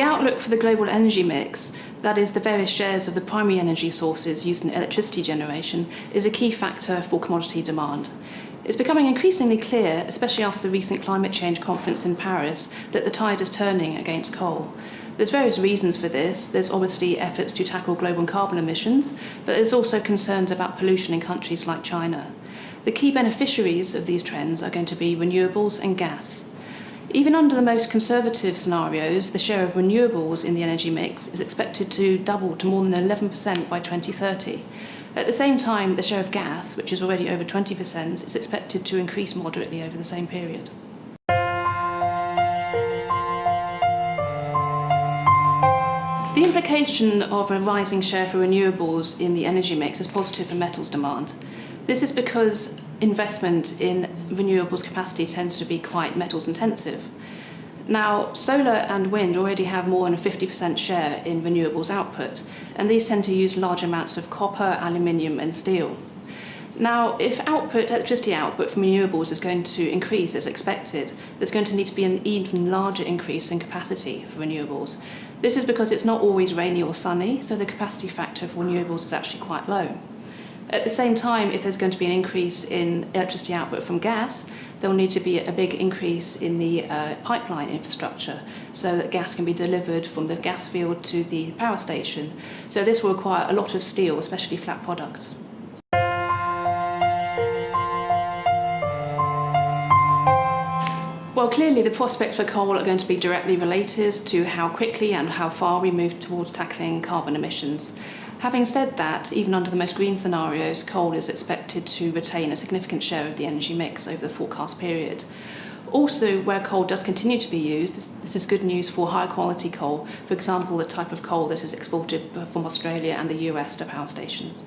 outlook for the global energy mix, that is the various shares of the primary energy sources used in electricity generation, is a key factor for commodity demand. It's becoming increasingly clear, especially after the recent climate change conference in Paris, that the tide is turning against coal. There's various reasons for this. There's obviously efforts to tackle global carbon emissions, but there's also concerns about pollution in countries like China. The key beneficiaries of these trends are going to be renewables and gas. Even under the most conservative scenarios, the share of renewables in the energy mix is expected to double to more than 11% by 2030. At the same time, the share of gas, which is already over 20%, is expected to increase moderately over the same period. The implication of a rising share for renewables in the energy mix is positive for metals demand. This is because investment in renewables capacity tends to be quite metals intensive. Now, solar and wind already have more than a 50% share in renewables output, and these tend to use large amounts of copper, aluminium and steel. Now, if electricity output from renewables is going to increase as expected, there's going to need to be an even larger increase in capacity for renewables. This is because it's not always rainy or sunny, so the capacity factor for renewables is actually quite low. At the same time, if there's going to be an increase in electricity output from gas, there will need to be a big increase in the pipeline infrastructure so that gas can be delivered from the gas field to the power station. So this will require a lot of steel, especially flat products. Well, clearly the prospects for coal are going to be directly related to how quickly and how far we move towards tackling carbon emissions. Having said that, even under the most green scenarios, coal is expected to retain a significant share of the energy mix over the forecast period. Also, where coal does continue to be used, this is good news for high quality coal, for example, the type of coal that is exported from Australia and the US to power stations.